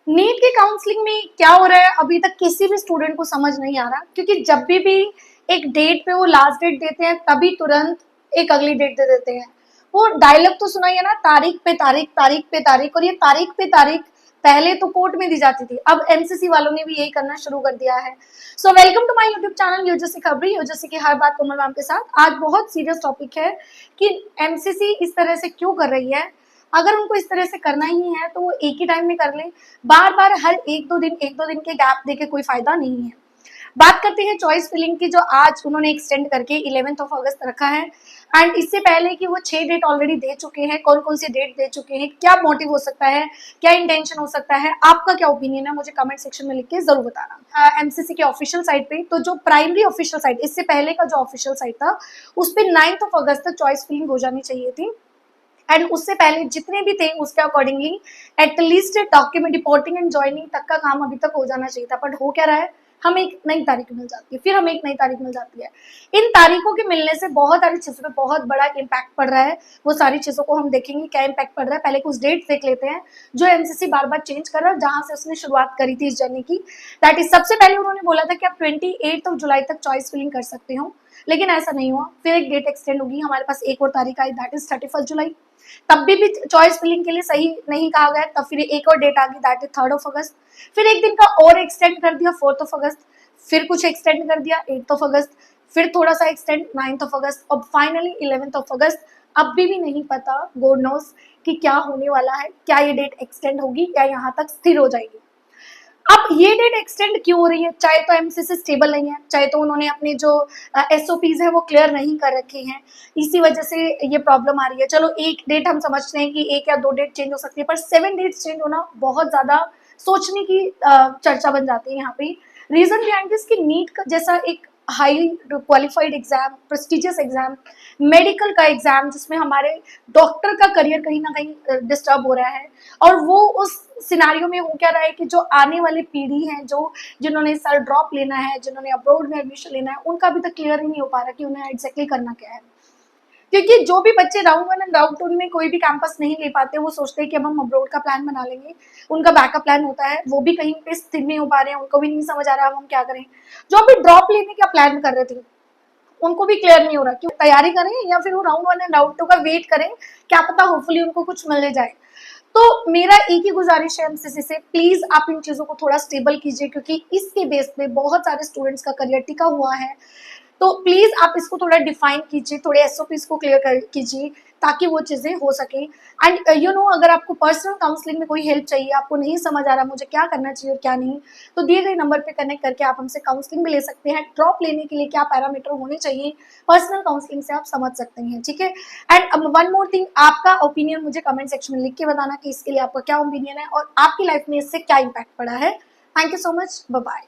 NEET के counselling में क्या हो रहा है अभी तक किसी भी स्टूडेंट को समझ नहीं आ रहा, क्योंकि जब भी एक डेट पे वो लास्ट डेट देते हैं तभी तुरंत एक अगली डेट दे देते हैं। वो डायलॉग तो सुना ही है ना, तारीख पे तारीख, तारीख पे तारीख, और ये तारीख पे तारीख पहले तो कोर्ट में दी जाती थी, अब एमसीसी वालों ने भी यही करना शुरू कर दिया है। So welcome to my YouTube channel UGC Khabri, UGC की हर बात कोमल मैम के साथ। आज बहुत सीरियस टॉपिक है कि एमसीसी इस तरह से क्यों कर रही है। अगर उनको इस तरह से करना ही है तो वो एक ही टाइम में कर ले, बार बार हर एक दो दिन के गैप देके कोई फायदा नहीं है। बात करते हैं चॉइस फिलिंग की, जो आज उन्होंने एक्सटेंड करके 11 अगस्त रखा है। एंड इससे पहले कि वो 6 डेट ऑलरेडी दे चुके हैं, कौन कौन सी डेट दे चुके हैं, क्या मोटिव हो सकता है, क्या इंटेंशन हो सकता है, आपका क्या ओपिनियन है, मुझे कमेंट सेक्शन में लिख के जरूर बताना। एमसीसी के ऑफिशियल साइट पे, तो जो प्राइमरी ऑफिशियल साइट, इससे पहले का जो ऑफिशियल साइट था उस पर 9 अगस्त तक चॉइस फिलिंग हो जानी चाहिए थी। एंड उससे पहले जितने भी थे उसके accordingly at least document reporting and joining तक का काम अभी तक हो जाना चाहिए था। बट हो क्या रहा है, हमें एक नई तारीख मिल जाती है, फिर हमें एक नई तारीख मिल जाती है। इन तारीखों के मिलने से बहुत सारी चीजों पे बहुत बड़ा इम्पैक्ट पड़ रहा है। वो सारी चीजों को हम देखेंगे क्या इम्पैक्ट पड़ रहा है। पहले कुछ डेट देख लेते हैं जो एमसीसी बार बार चेंज कर रहा है, जहां से उसने शुरुआत करी थी इस जर्नी की। दैट इज, सबसे पहले उन्होंने बोला था कि आप 28 जुलाई तक चॉइस फिलिंग कर सकते हो, लेकिन ऐसा नहीं हुआ। फिर एक डेट एक्सटेंड होगी, हमारे पास एक और तारीख आई, दैट इज 31 जुलाई। तब भी चॉइस फिलिंग के लिए सही नहीं कहा गया, तब फिर एक और डेट आ गई, दैट इज 3 अगस्त। फिर एक दिन का और एक्सटेंड कर दिया 4 अगस्त, फिर कुछ एक्सटेंड कर दिया 8 अगस्त, फिर थोड़ा सा एक्सटेंड 9 अगस्त, और फाइनली 11 अगस्त। अब भी नहीं पता, गॉड नोस, कि क्या होने वाला है, क्या ये डेट एक्सटेंड होगी या यहाँ तक स्थिर हो जाएगी। अब ये डेट एक्सटेंड क्यों हो रही है? चाहे तो एमसीसी स्टेबल नहीं है, चाहे तो उन्होंने अपने जो एसओपीज है वो क्लियर नहीं कर रखे हैं, इसी वजह से ये प्रॉब्लम आ रही है। चलो एक डेट हम समझते हैं कि एक या दो डेट चेंज हो सकती है, पर 7 डेट्स चेंज होना बहुत ज्यादा सोचने की चर्चा बन जाती है यहाँ पे। रीजन बिहाइंड दिस कि नीट का जैसा एक high qualified exam, prestigious exam, medical का एग्जाम, जिसमें हमारे डॉक्टर का करियर कहीं ना कहीं डिस्टर्ब हो रहा है, और वो उस सिनारियो में हो क्या रहा है कि जो आने वाली पीढ़ी है, जो जिन्होंने इस साल ड्रॉप लेना है, जिन्होंने अब्रॉड में एडमिशन लेना है, उनका अभी तक क्लियर ही नहीं हो पा रहा कि उन्हें एग्जैक्टली करना क्या है। क्योंकि जो भी बच्चे राउंड 1 एंड राउंड 2 में कोई भी कैंपस नहीं ले पाते, वो सोचते हैं कि अब हम अब्रॉड का प्लान बना लेंगे। उनका बैकअप प्लान होता है, वो भी कहीं पे स्थिर नहीं हो पा रहे हैं, उनको भी नहीं समझ आ रहा है हम क्या करें। जो अभी ड्रॉप लेने का प्लान कर रहे थे उनको भी क्लियर नहीं हो रहा कि तैयारी करें या फिर वो राउंड 1 एंड राउंड 2 का वेट करें, क्या पता होपफुली उनको कुछ मिलने जाए। तो मेरा एक ही गुजारिश है एमसीसी से, प्लीज आप इन चीजों को थोड़ा स्टेबल कीजिए, क्योंकि इसके बेस पे बहुत सारे स्टूडेंट्स का करियर टिका हुआ है। तो प्लीज आप इसको थोड़ा डिफाइन कीजिए, थोड़े एसओपीज को क्लियर कीजिए, ताकि वो चीजें हो सके। एंड यू नो, अगर आपको पर्सनल काउंसलिंग में कोई हेल्प चाहिए, आपको नहीं समझ आ रहा मुझे क्या करना चाहिए और क्या नहीं, तो दिए गए नंबर पे कनेक्ट करके आप हमसे काउंसलिंग भी ले सकते हैं। ड्रॉप लेने के लिए क्या पैरामीटर होने चाहिए, पर्सनल काउंसलिंग से आप समझ सकते हैं, ठीक है। एंड वन मोर थिंग, आपका ओपिनियन मुझे कमेंट सेक्शन में लिख के बताना कि इसके लिए आपका क्या ओपिनियन है और आपकी लाइफ में इससे क्या इम्पैक्ट पड़ा है। Thank you so much, bye bye.